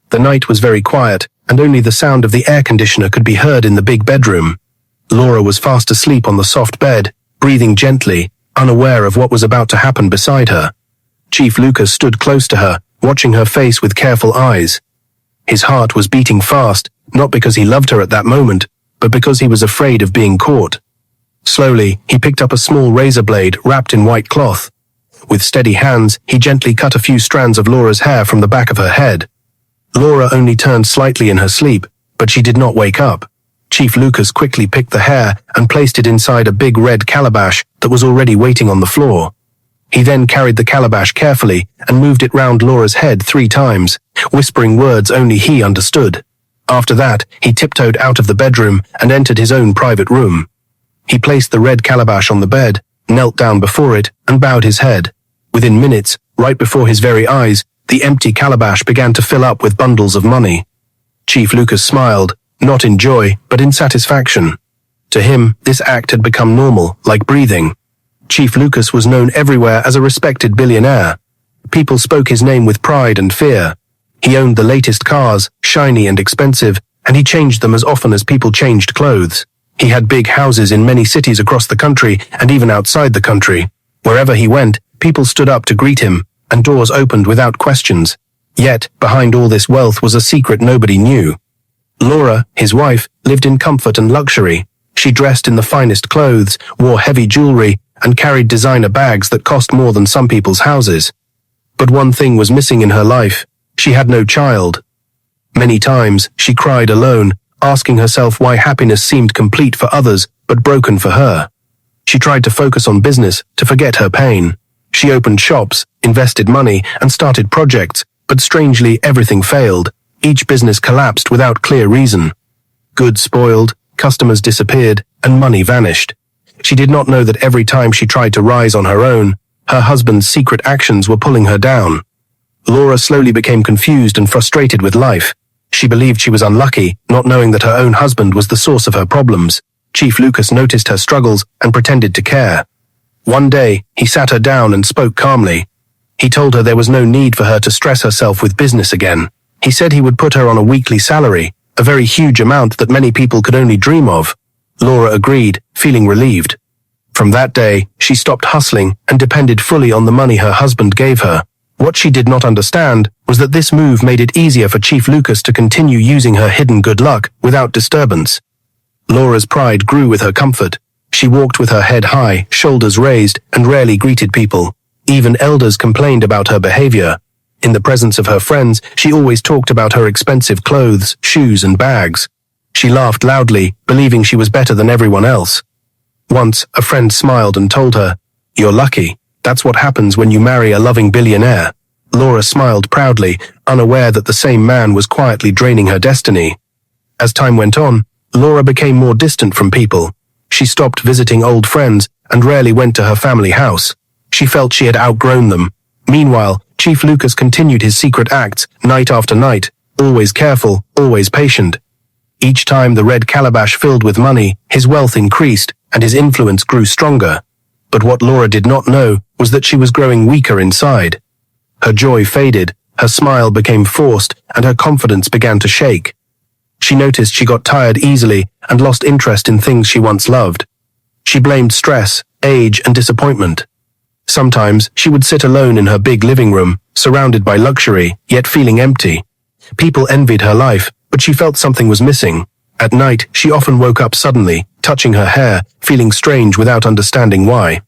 The night was very quiet, and only the sound of the air conditioner could be heard in the big bedroom. Laura was fast asleep on the soft bed, breathing gently, unaware of what was about to happen beside her. Chief Lucas stood close to her, watching her face with careful eyes. His heart was beating fast, not because he loved her at that moment, but because he was afraid of being caught. Slowly, he picked up a small razor blade wrapped in white cloth. With steady hands, he gently cut a few strands of Laura's hair from the back of her head. Laura only turned slightly in her sleep, but she did not wake up. Chief Lucas quickly picked the hair and placed it inside a big red calabash that was already waiting on the floor. He then carried the calabash carefully and moved it round Laura's head 3 times, whispering words only he understood. After that, he tiptoed out of the bedroom and entered his own private room. He placed the red calabash on the bed, knelt down before it, and bowed his head. Within minutes, right before his very eyes, the empty calabash began to fill up with bundles of money. Chief Lucas smiled, not in joy, but in satisfaction. To him, this act had become normal, like breathing. Chief Lucas was known everywhere as a respected billionaire. People spoke his name with pride and fear. He owned the latest cars, shiny and expensive, and he changed them as often as people changed clothes. He had big houses in many cities across the country and even outside the country. Wherever he went, people stood up to greet him, and doors opened without questions. Yet, behind all this wealth was a secret nobody knew. Laura, his wife, lived in comfort and luxury. She dressed in the finest clothes, wore heavy jewelry, and carried designer bags that cost more than some people's houses. But one thing was missing in her life. She had no child. Many times, she cried alone, asking herself why happiness seemed complete for others, but broken for her. She tried to focus on business, to forget her pain. She opened shops, invested money, and started projects, but strangely everything failed. Each business collapsed without clear reason. Goods spoiled, customers disappeared, and money vanished. She did not know that every time she tried to rise on her own, her husband's secret actions were pulling her down. Laura slowly became confused and frustrated with life. She believed she was unlucky, not knowing that her own husband was the source of her problems. Chief Lucas noticed her struggles and pretended to care. One day, he sat her down and spoke calmly. He told her there was no need for her to stress herself with business again. He said he would put her on a weekly salary, a very huge amount that many people could only dream of. Laura agreed, feeling relieved. From that day, she stopped hustling and depended fully on the money her husband gave her. What she did not understand was that this move made it easier for Chief Lucas to continue using her hidden good luck without disturbance. Laura's pride grew with her comfort. She walked with her head high, shoulders raised, and rarely greeted people. Even elders complained about her behavior. In the presence of her friends, she always talked about her expensive clothes, shoes, and bags. She laughed loudly, believing she was better than everyone else. Once, a friend smiled and told her, "You're lucky. That's what happens when you marry a loving billionaire." Laura smiled proudly, unaware that the same man was quietly draining her destiny. As time went on, Laura became more distant from people. She stopped visiting old friends and rarely went to her family house. She felt she had outgrown them. Meanwhile, Chief Lucas continued his secret acts, night after night, always careful, always patient. Each time the red calabash filled with money, his wealth increased and his influence grew stronger. But what Laura did not know was that she was growing weaker inside. Her joy faded, her smile became forced, and her confidence began to shake. She noticed she got tired easily and lost interest in things she once loved. She blamed stress, age, and disappointment. Sometimes she would sit alone in her big living room, surrounded by luxury, yet feeling empty. People envied her life, but she felt something was missing. At night, she often woke up suddenly, touching her hair, feeling strange without understanding why.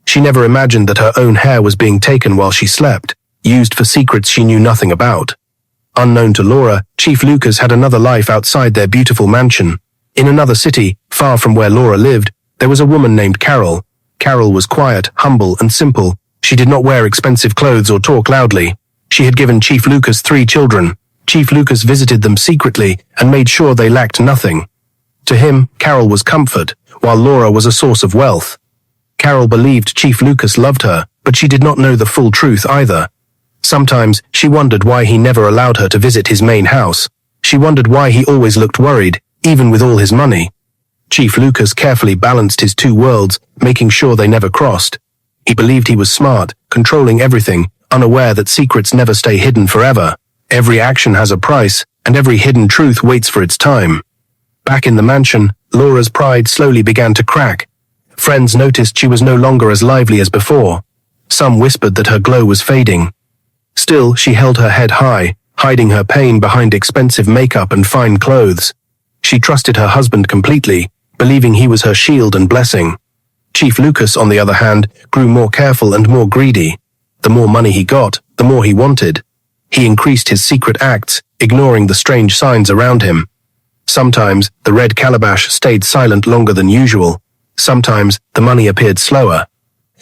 She never imagined that her own hair was being taken while she slept, used for secrets she knew nothing about. Unknown to Laura, Chief Lucas had another life outside their beautiful mansion. In another city, far from where Laura lived, there was a woman named Carol. Carol was quiet, humble, and simple. She did not wear expensive clothes or talk loudly. She had given Chief Lucas 3 children. Chief Lucas visited them secretly and made sure they lacked nothing. To him, Carol was comfort, while Laura was a source of wealth. Carol believed Chief Lucas loved her, but she did not know the full truth either. Sometimes, she wondered why he never allowed her to visit his main house. She wondered why he always looked worried, even with all his money. Chief Lucas carefully balanced his 2 worlds, making sure they never crossed. He believed he was smart, controlling everything, unaware that secrets never stay hidden forever. Every action has a price, and every hidden truth waits for its time. Back in the mansion, Laura's pride slowly began to crack. Friends noticed she was no longer as lively as before. Some whispered that her glow was fading. Still, she held her head high, hiding her pain behind expensive makeup and fine clothes. She trusted her husband completely, believing he was her shield and blessing. Chief Lucas, on the other hand, grew more careful and more greedy. The more money he got, the more he wanted. He increased his secret acts, ignoring the strange signs around him. Sometimes, the red calabash stayed silent longer than usual. Sometimes, the money appeared slower.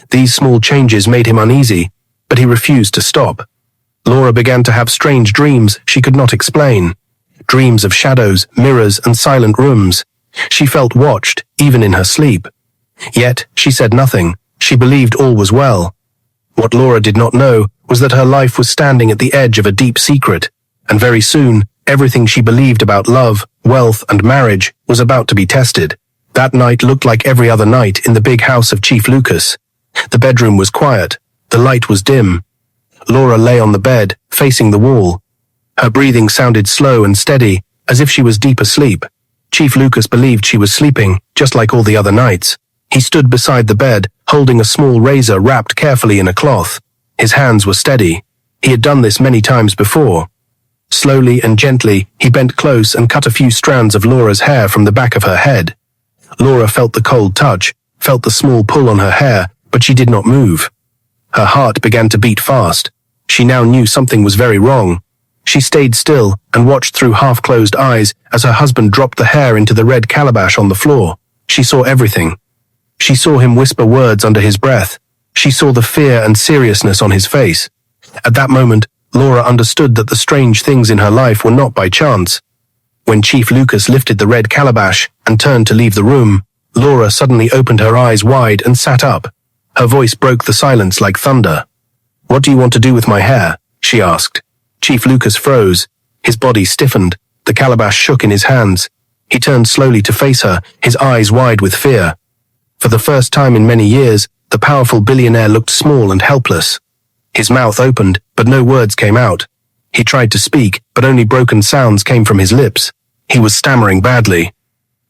These small changes made him uneasy, but he refused to stop. Laura began to have strange dreams she could not explain. Dreams of shadows, mirrors, and silent rooms. She felt watched, even in her sleep. Yet, she said nothing. She believed all was well. What Laura did not know was that her life was standing at the edge of a deep secret, and very soon, everything she believed about love, wealth, and marriage was about to be tested. That night looked like every other night in the big house of Chief Lucas. The bedroom was quiet. The light was dim. Laura lay on the bed, facing the wall. Her breathing sounded slow and steady, as if she was deep asleep. Chief Lucas believed she was sleeping, just like all the other nights. He stood beside the bed, holding a small razor wrapped carefully in a cloth. His hands were steady. He had done this many times before. Slowly and gently, he bent close and cut a few strands of Laura's hair from the back of her head. Laura felt the cold touch, felt the small pull on her hair, but she did not move. Her heart began to beat fast. She now knew something was very wrong. She stayed still and watched through half-closed eyes as her husband dropped the hair into the red calabash on the floor. She saw everything. She saw him whisper words under his breath. She saw the fear and seriousness on his face. At that moment, Laura understood that the strange things in her life were not by chance. When Chief Lucas lifted the red calabash and turned to leave the room, Laura suddenly opened her eyes wide and sat up. Her voice broke the silence like thunder. "What do you want to do with my hair?" she asked. Chief Lucas froze. His body stiffened. The calabash shook in his hands. He turned slowly to face her, his eyes wide with fear. For the first time in many years, the powerful billionaire looked small and helpless. His mouth opened, but no words came out. He tried to speak, but only broken sounds came from his lips. He was stammering badly.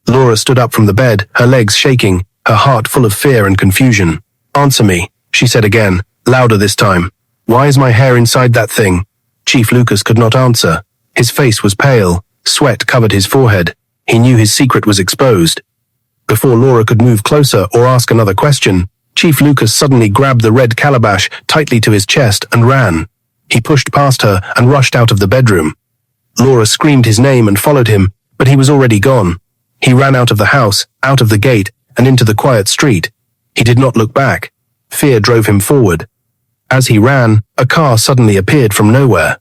Laura stood up from the bed, her legs shaking, her heart full of fear and confusion. "Answer me," she said again, louder this time. "Why is my hair inside that thing?" Chief Lucas could not answer. His face was pale. Sweat covered his forehead. He knew his secret was exposed. Before Laura could move closer or ask another question, Chief Lucas suddenly grabbed the red calabash tightly to his chest and ran. He pushed past her and rushed out of the bedroom. Laura screamed his name and followed him, but he was already gone. He ran out of the house, out of the gate, and into the quiet street. He did not look back. Fear drove him forward. As he ran, a car suddenly appeared from nowhere.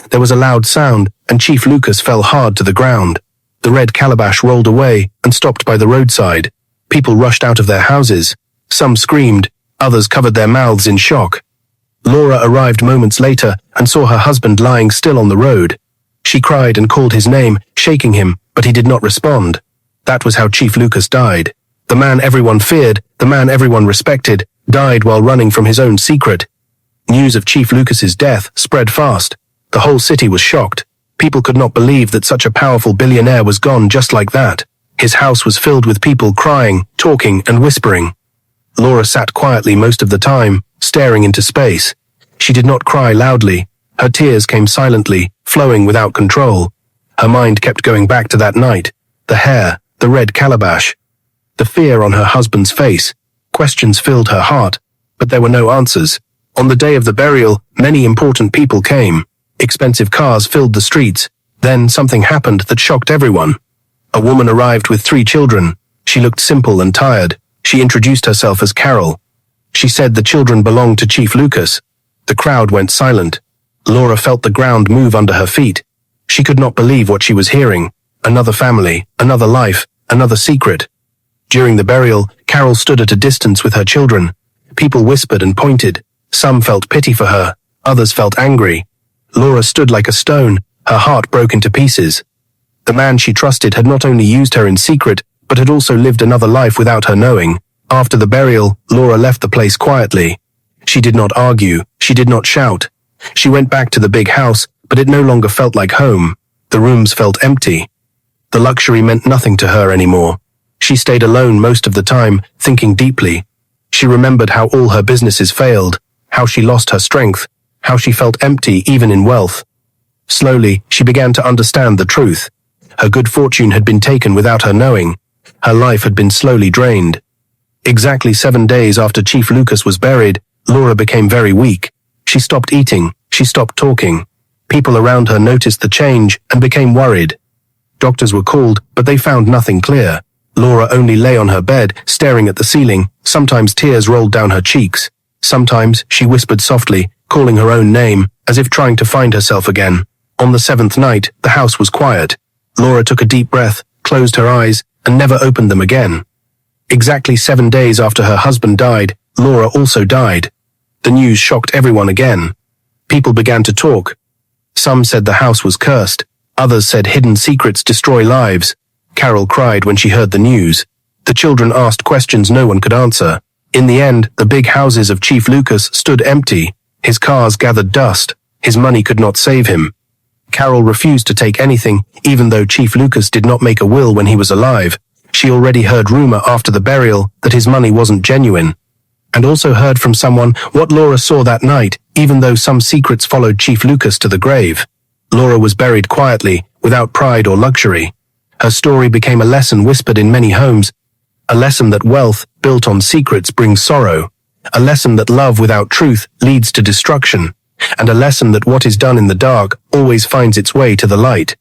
There was a loud sound, and Chief Lucas fell hard to the ground. The red calabash rolled away and stopped by the roadside. People rushed out of their houses. Some screamed, others covered their mouths in shock. Laura arrived moments later and saw her husband lying still on the road. She cried and called his name, shaking him, but he did not respond. That was how Chief Lucas died. The man everyone feared, the man everyone respected, died while running from his own secret. News of Chief Lucas's death spread fast. The whole city was shocked. People could not believe that such a powerful billionaire was gone just like that. His house was filled with people crying, talking, and whispering. Laura sat quietly most of the time, staring into space. She did not cry loudly. Her tears came silently, flowing without control. Her mind kept going back to that night. The hair, the red calabash. The fear on her husband's face. Questions filled her heart, but there were no answers. On the day of the burial, many important people came. Expensive cars filled the streets. Then something happened that shocked everyone. A woman arrived with 3 children. She looked simple and tired. She introduced herself as Carol. She said the children belonged to Chief Lucas. The crowd went silent. Laura felt the ground move under her feet. She could not believe what she was hearing. Another family, another life, another secret. During the burial, Carol stood at a distance with her children. People whispered and pointed. Some felt pity for her. Others felt angry. Laura stood like a stone. Her heart broke into pieces. The man she trusted had not only used her in secret, but had also lived another life without her knowing. After the burial, Laura left the place quietly. She did not argue. She did not shout. She went back to the big house, but it no longer felt like home. The rooms felt empty. The luxury meant nothing to her anymore. She stayed alone most of the time, thinking deeply. She remembered how all her businesses failed, how she lost her strength, how she felt empty even in wealth. Slowly, she began to understand the truth. Her good fortune had been taken without her knowing. Her life had been slowly drained. Exactly 7 days after Chief Lucas was buried, Laura became very weak. She stopped eating. She stopped talking. People around her noticed the change and became worried. Doctors were called, but they found nothing clear. Laura only lay on her bed, staring at the ceiling. Sometimes tears rolled down her cheeks. Sometimes she whispered softly, calling her own name, as if trying to find herself again. On the 7th night, the house was quiet. Laura took a deep breath, closed her eyes, and never opened them again. Exactly 7 days after her husband died, Laura also died. The news shocked everyone again. People began to talk. Some said the house was cursed. Others said hidden secrets destroy lives. Carol cried when she heard the news. The children asked questions no one could answer. In the end, the big houses of Chief Lucas stood empty. His cars gathered dust. His money could not save him. Carol refused to take anything, even though Chief Lucas did not make a will when he was alive. She already heard rumor after the burial that his money wasn't genuine. And also heard from someone what Laura saw that night, even though some secrets followed Chief Lucas to the grave. Laura was buried quietly, without pride or luxury. Her story became a lesson whispered in many homes, a lesson that wealth, built on secrets, brings sorrow, a lesson that love without truth leads to destruction, and a lesson that what is done in the dark always finds its way to the light.